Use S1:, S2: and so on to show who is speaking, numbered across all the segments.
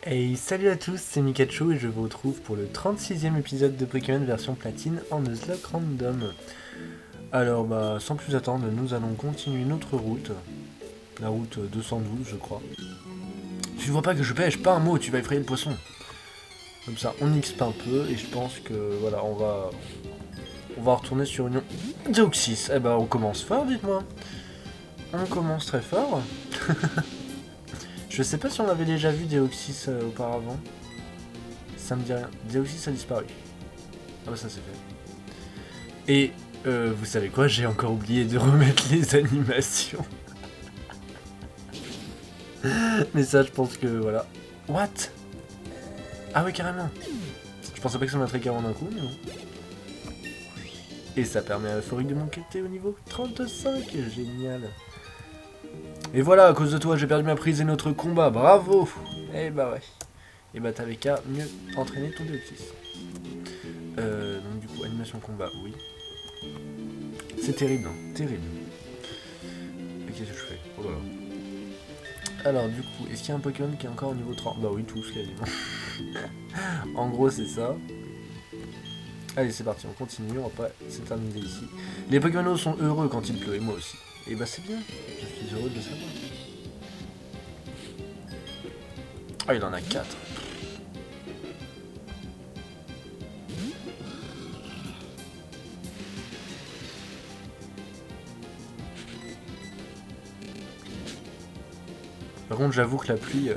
S1: Hey, salut à tous, c'est Mikachu et je vous retrouve pour le 36e épisode de Pokémon version platine en Nuzlocke Random. Alors sans plus attendre, nous allons continuer notre route, la route 212 je crois. Tu vois pas que je pêche, pas un mot, tu vas effrayer le poisson. Comme ça, on XP un peu et je pense que voilà, on va retourner sur Union Deoxys. Eh ben on commence fort, dites-moi. On commence très fort. Je sais pas si on avait déjà vu Deoxys auparavant. Ça me dit rien. Deoxys a disparu. Ah bah ça c'est fait. Et vous savez quoi, j'ai encore oublié de remettre les animations. Mais ça je pense que voilà. What? Ah ouais carrément. Je pensais pas que ça mettrait carrément d'un coup, mais non. Et ça permet à Euphorique de monter au niveau 35, génial. Et voilà, à cause de toi j'ai perdu ma prise et notre combat, bravo. Eh bah ouais. Et bah t'avais qu'à mieux entraîner ton Deoxys. Donc du coup, animation combat, oui. C'est terrible, hein, terrible. Mais qu'est-ce que je fais? Oh là là. Alors du coup, est-ce qu'il y a un Pokémon qui est encore au niveau 30? Bah oui, tous quasiment. En gros, c'est ça. Allez, c'est parti, on continue, on va pas s'éterniser ici. Les Pokémon sont heureux quand il pleut, et moi aussi. Et bah c'est bien, je suis heureux de le savoir. Ah, il en a 4. Par contre, j'avoue que la pluie,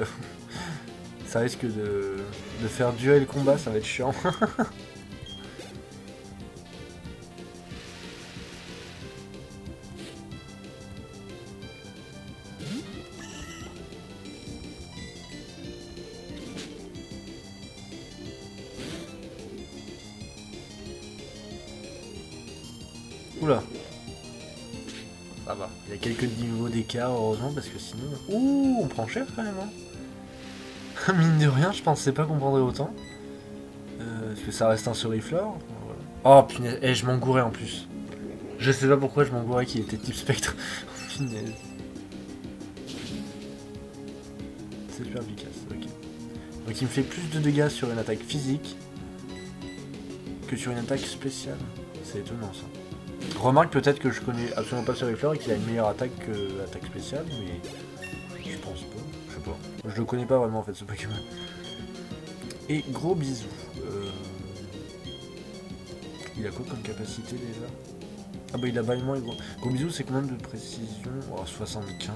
S1: ça risque de faire durer le combat, ça va être chiant. Oula. Ça va. Il y a quelques niveaux d'écart, heureusement, parce que sinon... Ouh, on prend cher quand même, hein. Mine de rien, je pensais pas qu'on prendrait autant. Parce que ça reste un Suriflore. Voilà. Oh punaise, je m'engourais en plus. Je sais pas pourquoi je m'engourais qu'il était type spectre. Punaise. C'est super efficace, ok. Donc il me fait plus de dégâts sur une attaque physique que sur une attaque spéciale. C'est étonnant ça. Remarque peut-être que je connais absolument pas Suriflore et qu'il a une meilleure attaque que l'attaque spéciale, mais je pense pas. Je sais pas. Je le connais pas vraiment en fait ce Pokémon. Et gros bisous. Il a quoi comme capacité déjà? Ah bah il a bâillement et gros. Gros bisous, c'est combien de précision? Oh 75.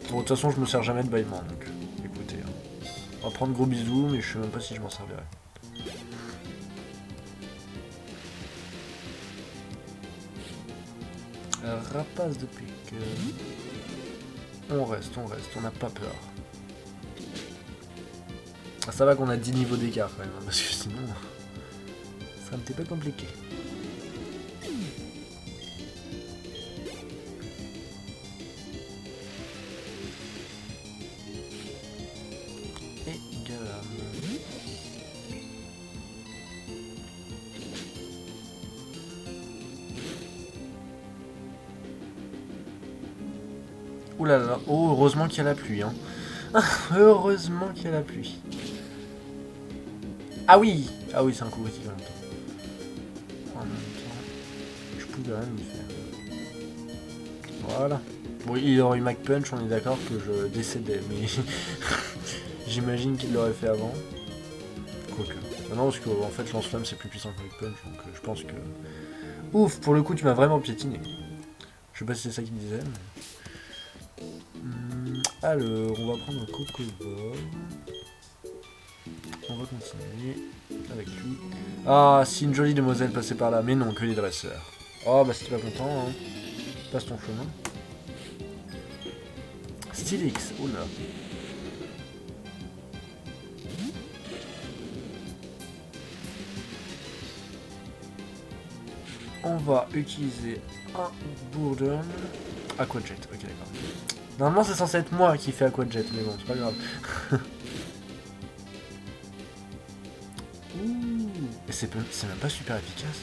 S1: Bon, de toute façon je me sers jamais de bâillement donc écoutez. Hein. On va prendre gros bisous mais je sais même pas si je m'en servirai. Rapace de pique. On reste, on n'a pas peur. Ah, ça va qu'on a 10 niveaux d'écart quand même, hein, parce que sinon, ça serait un petit peu compliqué. Et Galam. Ouh là là, oh heureusement qu'il y a la pluie, hein. Heureusement qu'il y a la pluie. Ah oui! Ah oui, c'est un coup critique en même temps. En même temps, je pouvais rien lui faire. Voilà. Bon, il aurait eu Mac Punch, on est d'accord que je décédais, mais j'imagine qu'il l'aurait fait avant. Quoique. Non, parce qu'en fait, lance-flamme c'est plus puissant que Mac Punch, donc je pense que. Ouf, pour le coup, tu m'as vraiment piétiné. Je sais pas si c'est ça qu'il disait, mais. Alors, on va prendre un Cocobol. On va continuer avec lui. Ah, si une jolie demoiselle passait par là, mais non, que des dresseurs. Oh, bah si t'es pas content, hein. Passe ton chemin. Stylix, oula. On va utiliser un Bourdon. Aquajet, ok d'accord. Normalement c'est censé être moi qui fais Aquajet, mais bon, c'est pas grave. Ouh. Et c'est même pas super efficace.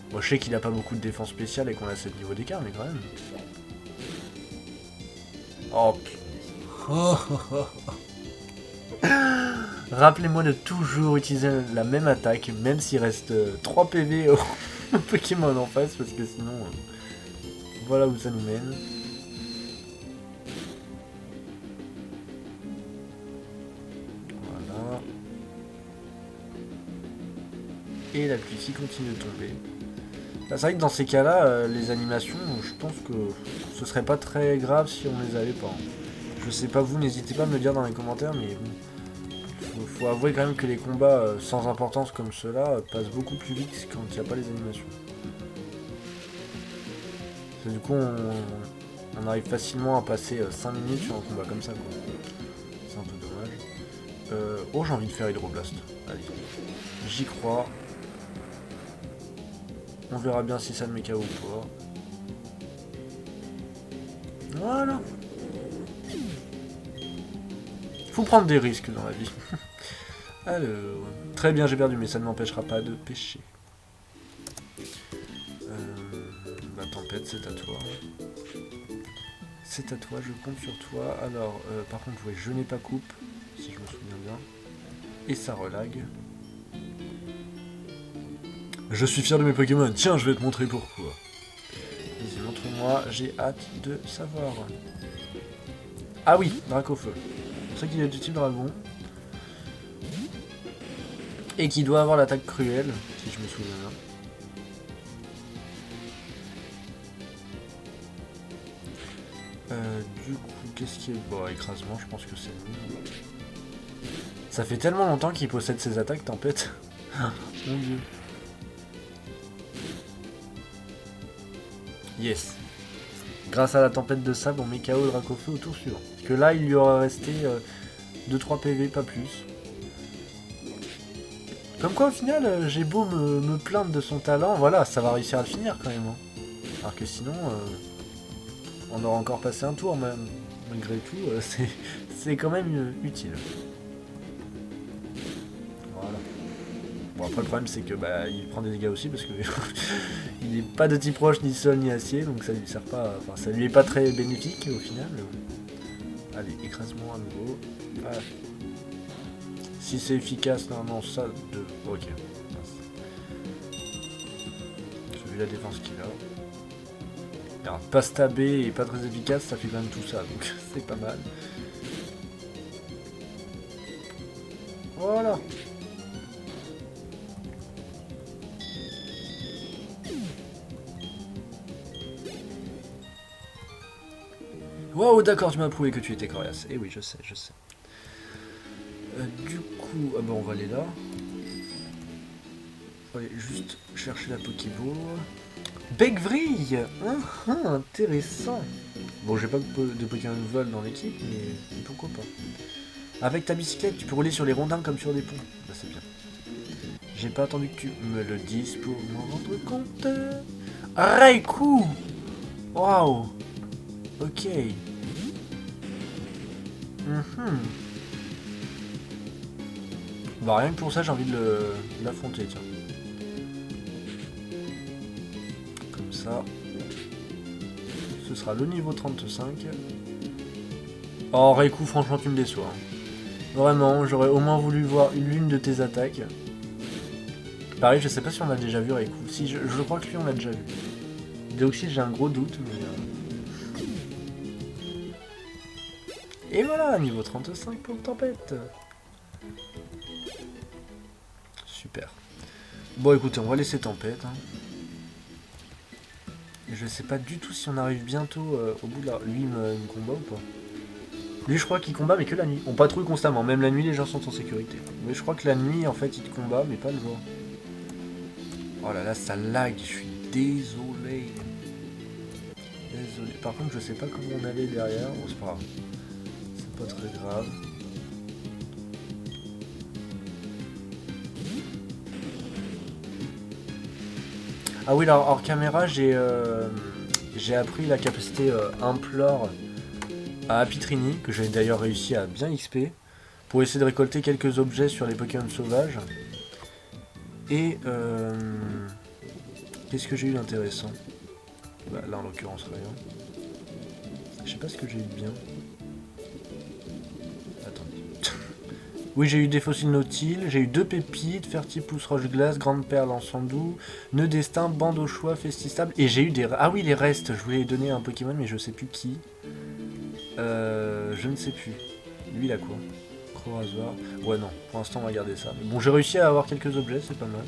S1: Bon, je sais qu'il a pas beaucoup de défense spéciale et qu'on a 7 niveaux d'écart, mais quand même. Oh putain. Oh, oh, oh. Rappelez-moi de toujours utiliser la même attaque, même s'il reste 3 PV au Pokémon en face, parce que sinon, voilà où ça nous mène. Voilà. Et la pluie continue de tomber. Bah, c'est vrai que dans ces cas-là, les animations, je pense que ce serait pas très grave si on les avait pas. Je sais pas vous, n'hésitez pas à me le dire dans les commentaires, mais bon. Faut avouer quand même que les combats sans importance comme ceux-là passent beaucoup plus vite quand il n'y a pas les animations. Parce que du coup, on arrive facilement à passer 5 minutes sur un combat comme ça, quoi. C'est un peu dommage. Oh, j'ai envie de faire Hydroblast. Allez, j'y crois. On verra bien si ça me met KO ou pas. Voilà. Faut prendre des risques dans la vie. Alors, très bien, j'ai perdu, mais ça ne m'empêchera pas de pêcher. La tempête, c'est à toi. C'est à toi, je compte sur toi. Alors, par contre, ouais, je n'ai pas coupe, si je me souviens bien. Et ça relague. Je suis fier de mes Pokémon. Tiens, je vais te montrer pourquoi. Vas-y, montre-moi, j'ai hâte de savoir. Ah oui, Dracofeu. C'est vrai qu'il est du type dragon. Et qui doit avoir l'attaque cruelle, si je me souviens bien. Du coup, qu'est-ce qui est... Bon, écrasement, je pense que c'est bon. Ça fait tellement longtemps qu'il possède ses attaques, tempête. Mon dieu. Yes. Grâce à la tempête de sable, on met KO le Dracofeu au tour suivant. Parce que là, il lui aurait resté 2-3 PV, pas plus. Comme quoi, au final, j'ai beau me plaindre de son talent, voilà, ça va réussir à le finir quand même. Hein. Alors que sinon, on aura encore passé un tour, même. Malgré tout, c'est quand même utile. Voilà. Bon, après, le problème, c'est que bah, il prend des dégâts aussi, parce que il n'est pas de type roche, ni sol, ni acier, donc ça lui sert pas. Enfin, ça lui est pas très bénéfique au final. Allez, écrasement à nouveau. Ah. Si c'est efficace, normalement ça de. Ok. J'ai vu la défense qu'il a. Alors, pas stabé et pas très efficace, ça fait quand même tout ça, donc c'est pas mal. Voilà. Wow, d'accord, tu m'as prouvé que tu étais coriace. Eh oui, je sais, je sais. Du coup, ah bah on va aller là. On va aller juste chercher la Pokéball. Becvrille, intéressant. Bon, j'ai pas de Pokémon vol dans l'équipe, mais pourquoi pas. Avec ta bicyclette, tu peux rouler sur les rondins comme sur des ponts. Bah, c'est bien. J'ai pas attendu que tu me le dises pour m'en rendre compte. Raikou. Waouh. Ok. Bah rien que pour ça, j'ai envie de l'affronter, tiens. Comme ça. Ce sera le niveau 35. Oh, Raikou, franchement, tu me déçois. Hein. Vraiment, j'aurais au moins voulu voir l'une de tes attaques. Pareil, je sais pas si on a déjà vu Raikou. Si, je crois que lui, on l'a déjà vu. Deoxys, j'ai un gros doute, mais... Et voilà, niveau 35 pour Tempête. Super. Bon, écoutez, on va laisser Tempête. Hein. Je sais pas du tout si on arrive bientôt au bout de la... Lui, il me combat ou pas? Lui, je crois qu'il combat, mais que la nuit. On patrouille constamment. Même la nuit, les gens sont en sécurité. Mais je crois que la nuit, en fait, il te combat, mais pas le jour. Oh là là, ça lag. Je suis désolé. Désolé. Par contre, je sais pas comment on allait derrière. Bon, c'est pas grave. C'est pas très grave. Ah oui, alors hors caméra, j'ai appris la capacité implore à Apitrini, que j'ai d'ailleurs réussi à bien XP, pour essayer de récolter quelques objets sur les Pokémon sauvages. Et qu'est-ce que j'ai eu d'intéressant? Bah, là en l'occurrence rien. Je sais pas ce que j'ai eu de bien. Oui, j'ai eu des fossiles nautiles, j'ai eu 2 pépites, Fertipousse roche-glace, grande perle en sandou, nœud destin, bande au choix, festistable, et j'ai eu des... Ah oui, les restes, je voulais donner à un Pokémon, mais je sais plus qui. Je ne sais plus. Lui, il a quoi? Crorasoir. Ouais, non, pour l'instant, on va garder ça. Mais bon, j'ai réussi à avoir quelques objets, c'est pas mal.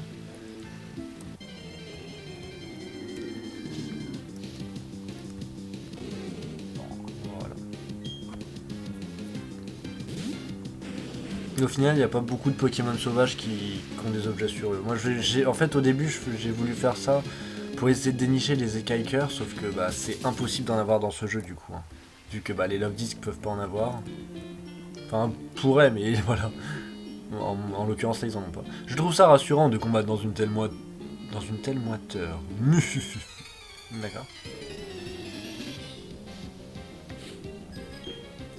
S1: Voilà. Et au final, il n'y a pas beaucoup de Pokémon sauvages qui ont des objets sur eux. Moi, en fait, au début, j'ai voulu faire ça pour essayer de dénicher les écailles-cœurs, sauf que bah, c'est impossible d'en avoir dans ce jeu, du coup. Hein. Vu que bah, les Love Discs peuvent pas en avoir. Enfin, pourraient, mais voilà. En l'occurrence, là, ils en ont pas. Je trouve ça rassurant de combattre dans une telle moiteur. D'accord.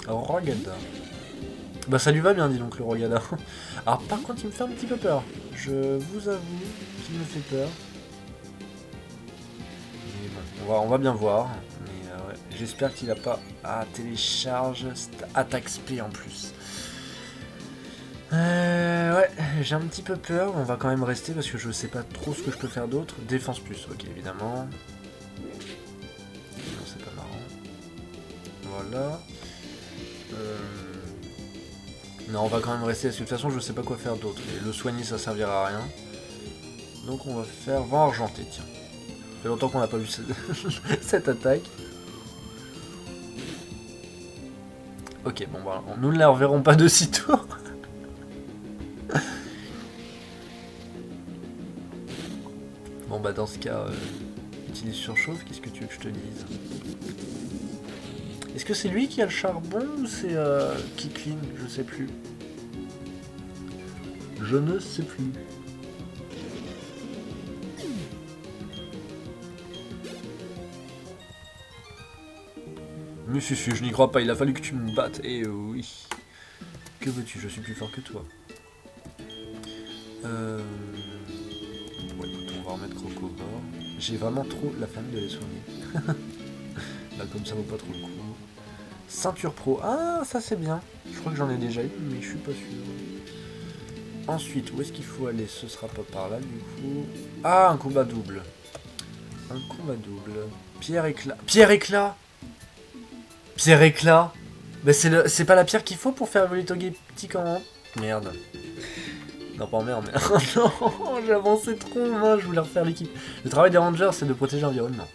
S1: Rogada. Bah ça lui va bien, dis donc, le Rogada. Alors par contre, il me fait un petit peu peur. Je vous avoue qu'il me fait peur. Mais bon, on va bien voir. Mais ouais, j'espère qu'il a pas... Ah, télécharge, attaque spé en plus. Ouais, j'ai un petit peu peur. On va quand même rester parce que je sais pas trop ce que je peux faire d'autre. Défense plus, ok, évidemment. Non, c'est pas marrant. Voilà. Non, on va quand même rester parce que de toute façon, je sais pas quoi faire d'autre. Et le soigner, ça servira à rien. Donc on va faire vent argenté, tiens. Ça fait longtemps qu'on n'a pas vu cette attaque. Ok, bon, voilà. Nous ne la reverrons pas de sitôt. Bon, bah dans ce cas, utilise surchauffe. Qu'est-ce que tu veux que je te dise? Est-ce que c'est lui qui a le charbon ou c'est Kikling? Je sais plus. Je ne sais plus. Mais si, je n'y crois pas, il a fallu que tu me battes. Eh oui. Que veux-tu? Je suis plus fort que toi. Bon, écoute, on va remettre Crocovore. J'ai vraiment trop la famille de les soigner. Là, comme ça vaut pas trop le coup. Ceinture pro. Ah, ça c'est bien. Je crois que j'en ai déjà eu, mais je suis pas sûr. Ensuite, où est-ce qu'il faut aller? Ce sera pas par là, du coup. Ah, un combat double. Un combat double. Pierre éclat. Pierre éclat! Pierre éclat! Mais c'est pas la pierre qu'il faut pour faire évoluer Togetic en... Merde. Non, pas en merde, mais... non, j'ai avancé trop, moi, je voulais refaire l'équipe. Le travail des rangers, c'est de protéger l'environnement.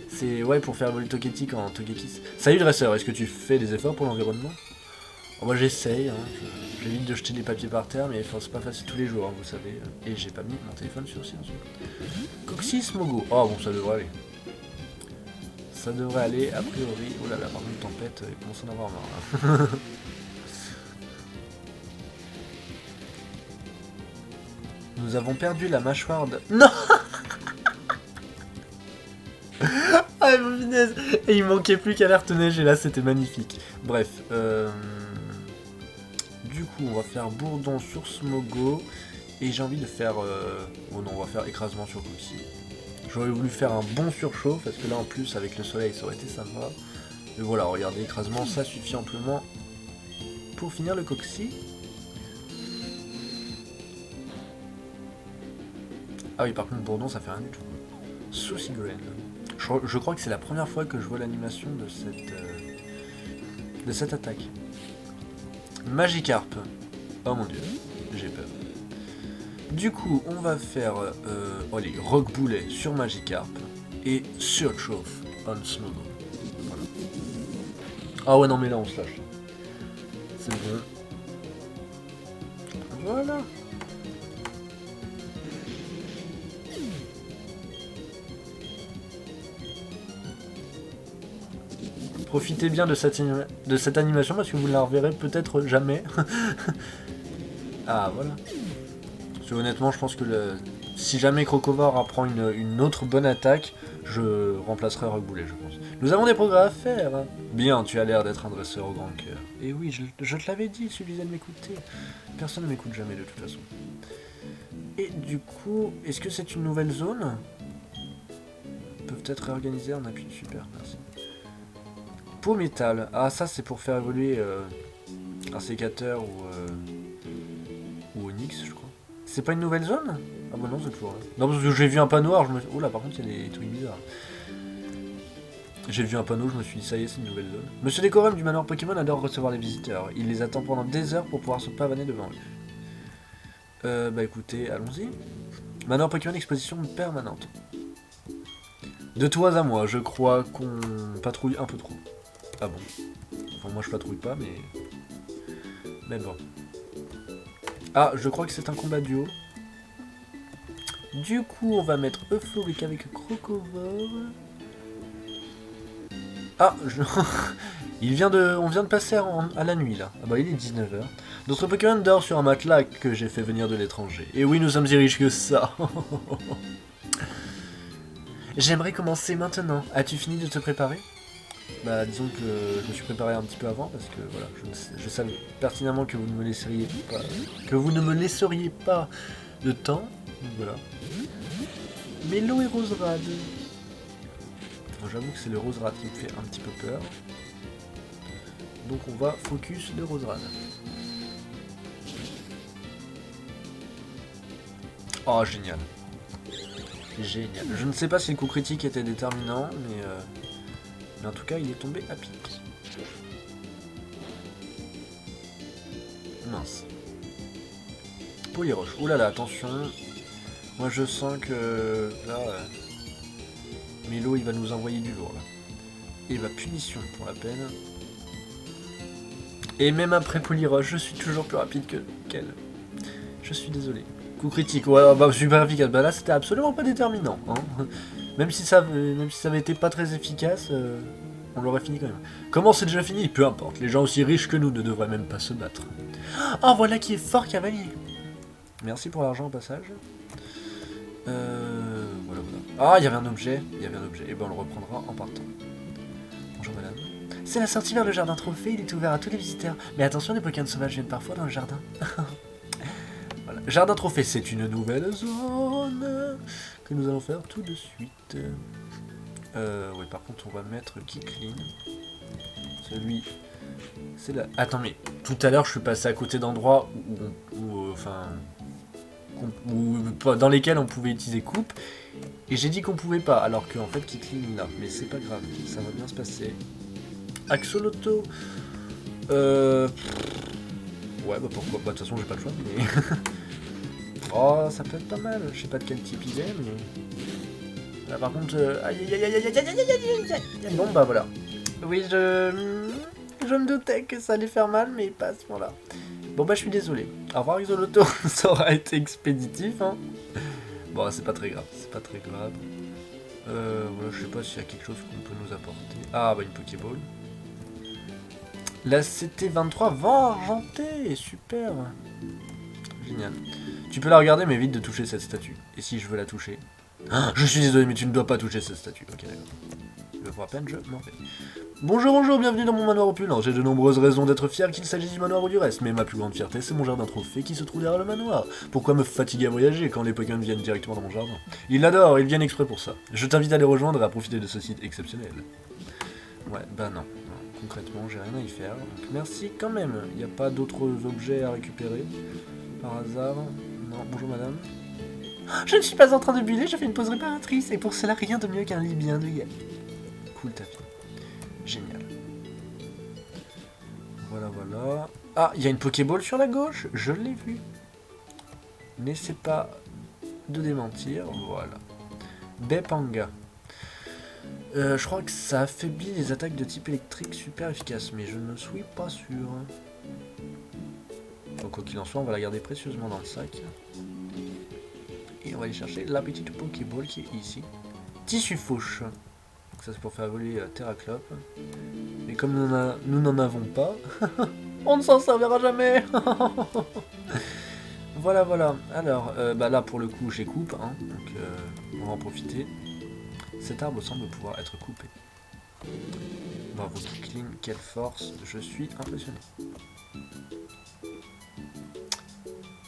S1: C'est, ouais, pour faire évoluer Togetic en Togekiss. Salut dresseur, est-ce que tu fais des efforts pour l'environnement? Oh, moi j'essaye, hein. J'évite de jeter des papiers par terre, mais c'est pas facile tous les jours, hein, vous savez. Et j'ai pas mis mon téléphone sur silence. Coccyx Mogo. Oh bon, ça devrait aller. Ça devrait aller, a priori. Oh là là, par contre, tempête, il commence à en avoir marre. Là. Nous avons perdu la mâchoire de... Non. Ah, mon finesse. Et il manquait plus qu'alerte neige, et là, c'était magnifique. Bref, du coup, on va faire bourdon sur Smogo. Et j'ai envie de faire... Oh non, on va faire écrasement sur Coxy. J'aurais voulu faire un bon surchauffe, parce que là, en plus, avec le soleil, ça aurait été sympa. Mais voilà, regardez, écrasement, ça suffit amplement pour finir le Coxy. Ah oui, par contre, bourdon, ça fait rien du tout. Souci Grain. Je crois que c'est la première fois que je vois l'animation de cette attaque. Magikarp. Oh mon dieu, j'ai peur. Du coup, on va faire allez, Rock Boulet sur Magikarp et Surchauffe on Smogo. Voilà. Ah ouais, non, mais là on se lâche. C'est bon. Voilà. Profitez bien de cette animation parce que vous ne la reverrez peut-être jamais. Ah voilà. Parce que honnêtement, je pense que si jamais Crocovore apprend une autre bonne attaque, je remplacerai Rockboulet, je pense. Nous avons des progrès à faire. Hein. Bien, tu as l'air d'être un dresseur au grand cœur. Et oui, je te l'avais dit, il suffisait de m'écouter. Personne ne m'écoute jamais de toute façon. Et du coup, est-ce que c'est une nouvelle zone? Peuvent être réorganisées en appui. Super, merci. Peau métal. Ah, ça c'est pour faire évoluer un sécateur ou C'est pas une nouvelle zone? Ah bah non, c'est toujours là. Non, parce que j'ai vu un panneau, alors je me... Oh là, par contre, il y a des trucs bizarres. J'ai vu un panneau, je me suis dit, ça y est, c'est une nouvelle zone. Monsieur Décorum du manoir Pokémon adore recevoir les visiteurs. Il les attend pendant des heures pour pouvoir se pavaner devant eux. Bah écoutez, allons-y. Manoir Pokémon exposition permanente. De toi à moi, je crois qu'on patrouille un peu trop. Ah bon. Enfin, moi je patrouille pas, mais... Mais bon. Ah, je crois que c'est un combat duo. Du coup, on va mettre Euphorique avec Crocovore. Ah, on vient de passer à la nuit, là. Ah bah, il est 19 h. Notre Pokémon dort sur un matelas que j'ai fait venir de l'étranger. Et oui, nous sommes si riches que ça. J'aimerais commencer maintenant. As-tu fini de te préparer? Bah, disons que je me suis préparé un petit peu avant, parce que, voilà, je savais pertinemment que vous ne me laisseriez pas de temps. Donc, voilà. Mélo et Roserade. J'avoue que c'est le Roserade qui me fait un petit peu peur. Donc on va focus le Roserade. Oh génial. Génial. Je ne sais pas si le coup critique était déterminant, mais en tout cas il est tombé à pic. Mince. Poliroche. Oulala, attention. Moi je sens que là... Mélo il va nous envoyer du lourd là. Et bah punition pour la peine. Et même après Poliroche, je suis toujours plus rapide qu'elle. Je suis désolé. Coup critique, ouais, bah super efficace. Bah là c'était absolument pas déterminant. Hein. Même si ça avait été pas très efficace, on l'aurait fini quand même. Comment c'est déjà fini? Peu importe, les gens aussi riches que nous ne devraient même pas se battre. Oh voilà qui est fort cavalier. Merci pour l'argent au passage. Voilà. Ah, il y avait un objet. Et ben on le reprendra en partant. Bonjour madame. C'est la sortie vers le jardin trophée, il est ouvert à tous les visiteurs. Mais attention, les Pokémon sauvages viennent parfois dans le jardin. Voilà. Jardin trophée, c'est une nouvelle zone que nous allons faire tout de suite. Oui, par contre, on va mettre Kicklin. Celui... C'est là. Attends, mais tout à l'heure, je suis passé à côté d'endroits dans lesquels on pouvait utiliser coupe, et j'ai dit qu'on pouvait pas, alors qu'en fait Kicklin là, mais c'est pas grave, ça va bien se passer. Axolotl, ouais bah pourquoi pas, de toute façon j'ai pas le choix, mais... Oh ça peut être pas mal, je sais pas de quel type il est, mais... Là par contre, bon bah voilà. Oui je me doutais que ça allait faire mal, mais pas à ce moment là. Bon bah je suis désolé. Au revoir Axolotl, ça aura été expéditif hein. Bon c'est pas très grave, Voilà, je sais pas s'il y a quelque chose qu'on peut nous apporter. Ah bah une Pokéball. La CT23 vent argenté, super. Génial. Tu peux la regarder mais évite de toucher cette statue. Et si je veux la toucher... Ah, je suis désolé mais tu ne dois pas toucher cette statue. Ok d'accord. Je vois à peine, je m'en vais. Bonjour, bienvenue dans mon manoir opulent. J'ai de nombreuses raisons d'être fier qu'il s'agisse du manoir ou du reste, mais ma plus grande fierté, c'est mon jardin trophée qui se trouve derrière le manoir. Pourquoi me fatiguer à voyager quand les Pokémon viennent directement dans mon jardin? Ils l'adorent, ils viennent exprès pour ça. Je t'invite à les rejoindre et à profiter de ce site exceptionnel. Ouais, bah non. Concrètement, j'ai rien à y faire. Donc merci quand même. Il n'y a pas d'autres objets à récupérer par hasard? Non, bonjour madame. Je ne suis pas en train de buller, je fais une pause réparatrice, et pour cela, rien de mieux qu'un lit bien douillet. Cool ta vie. Génial. Voilà. Ah, il y a une Pokéball sur la gauche, je l'ai vue. N'essaie pas de démentir, voilà. Bepanga. Je crois que ça affaiblit les attaques de type électrique super efficaces, mais je ne suis pas sûr. Donc quoi qu'il en soit, on va la garder précieusement dans le sac. Et on va aller chercher la petite Pokéball qui est ici. Tissu fauche. Ça c'est pour faire voler Terraclope. Mais comme nous n'en avons pas, on ne s'en servira jamais. Voilà. Alors, bah là pour le coup j'ai coupe, hein, donc on va en profiter. Cet arbre semble pouvoir être coupé. Bravo Kicklin, quelle force, je suis impressionné.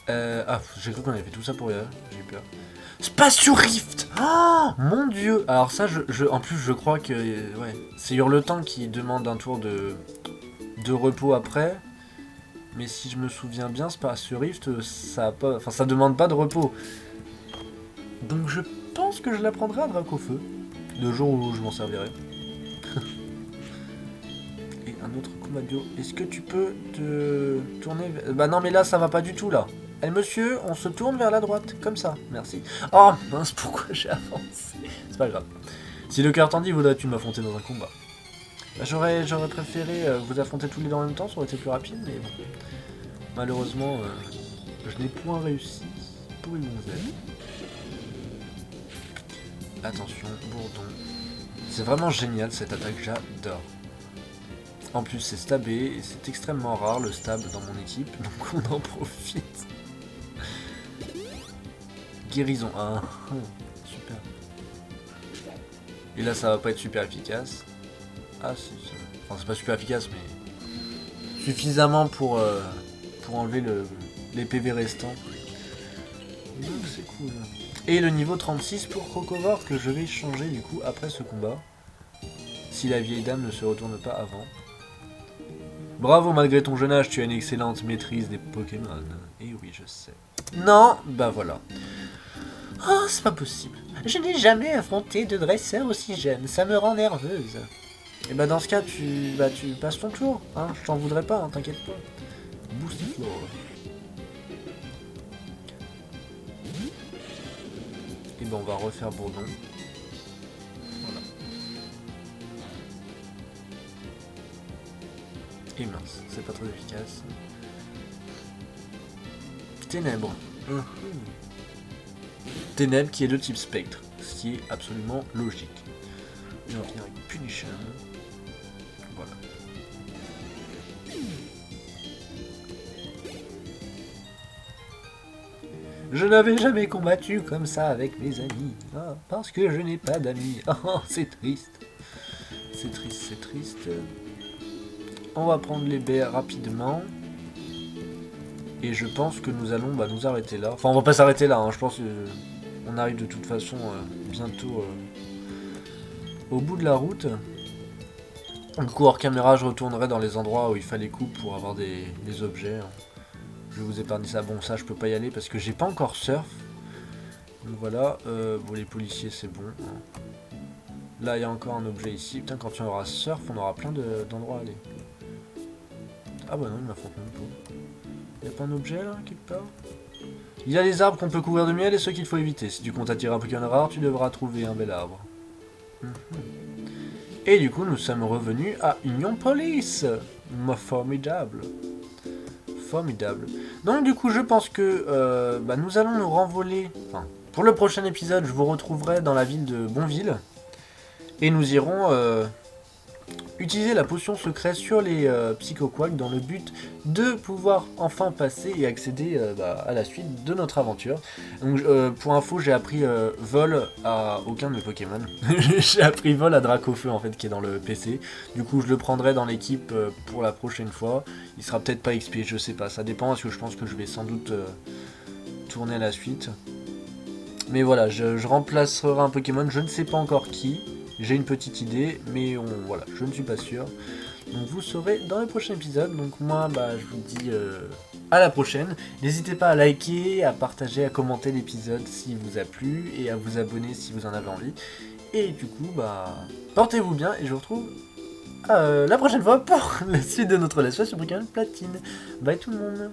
S1: Ah, j'ai cru qu'on avait fait tout ça pour rien, j'ai eu peur. Spatio Rift! Oh mon dieu! Alors ça, en plus, je crois que... Ouais, c'est Hurletan qui demande un tour de repos après. Mais si je me souviens bien, ce Rift, ça a pas, enfin, ça demande pas de repos. Donc je pense que je l'apprendrai à Dracofeu, le jour où je m'en servirai. Et un autre combat de duo. Est-ce que tu peux te tourner Bah non, mais là, ça va pas du tout, là. Eh monsieur, on se tourne vers la droite, comme ça, merci. Oh mince, pourquoi j'ai avancé? C'est pas grave. Si le cœur t'en dit, voudrais-tu m'affronter dans un combat? Bah, j'aurais préféré vous affronter tous les deux en même temps, ça aurait été plus rapide, mais bon. Malheureusement, je n'ai point réussi pour une gonzelle. Attention, bourdon. C'est vraiment génial cette attaque, j'adore. En plus, c'est stabé, et c'est extrêmement rare le stab dans mon équipe, donc on en profite. Guérison 1. Super. Et là, ça va pas être super efficace. Ah, enfin, c'est pas super efficace, mais suffisamment pour enlever les PV restants. Donc c'est cool. Et le niveau 36 pour Crocovore que je vais changer du coup après ce combat. Si la vieille dame ne se retourne pas avant. Bravo, malgré ton jeune âge, tu as une excellente maîtrise des Pokémon. Et oui, je sais. Non, bah voilà. Oh, c'est pas possible. Je n'ai jamais affronté de dresseur aussi jeune, ça me rend nerveuse. Et bah dans ce cas, tu passes ton tour, hein, je t'en voudrais pas, hein, t'inquiète pas. Boost floor. Et ben on va refaire Bourdon. Voilà. Et mince, c'est pas trop efficace. Ténèbres. Ténèbres qui est de type spectre, ce qui est absolument logique. Et on va finir avec Punition. Voilà. Je n'avais jamais combattu comme ça avec mes amis. Ah, parce que je n'ai pas d'amis. Oh, c'est triste. C'est triste, c'est triste. On va prendre les baies rapidement. Et je pense que nous allons nous arrêter là. Enfin, on va pas s'arrêter là, hein. Je pense qu'on arrive de toute façon bientôt au bout de la route. Du coup, hors caméra, je retournerai dans les endroits où il fallait couper pour avoir des objets. Je vais vous épargner ça. Bon, ça, je peux pas y aller parce que j'ai pas encore surf. Donc voilà. Bon, les policiers, c'est bon. Là, il y a encore un objet ici. Putain, quand il y aura surf, on aura plein d'endroits à aller. Ah bah non, il m'affronte même pas. Il y a pas un objet là, quelque part? Il y a les arbres qu'on peut couvrir de miel et ceux qu'il faut éviter. Si tu comptes attirer un Pokémon rare, tu devras trouver un bel arbre. Et du coup, nous sommes revenus à Union Police. Formidable. Formidable. Donc du coup, je pense que nous allons nous renvoler. Enfin, pour le prochain épisode, je vous retrouverai dans la ville de Bonville. Et nous irons utiliser la potion secrète sur les Psychoquack dans le but de pouvoir enfin passer et accéder à la suite de notre aventure. Donc pour info, j'ai appris vol à aucun de mes Pokémon. J'ai appris vol à Dracofeu en fait qui est dans le PC. Du coup je le prendrai dans l'équipe pour la prochaine fois. Il sera peut-être pas XP, je sais pas, ça dépend parce que je pense que je vais sans doute tourner à la suite. Mais voilà, je remplacerai un Pokémon, je ne sais pas encore qui. J'ai une petite idée, mais voilà, je ne suis pas sûr. Donc vous saurez dans le prochain épisode. Donc moi, je vous dis à la prochaine. N'hésitez pas à liker, à partager, à commenter l'épisode s'il vous a plu et à vous abonner si vous en avez envie. Et du coup, portez-vous bien et je vous retrouve la prochaine fois pour la suite de notre let's play sur Pokémon Platine. Bye tout le monde.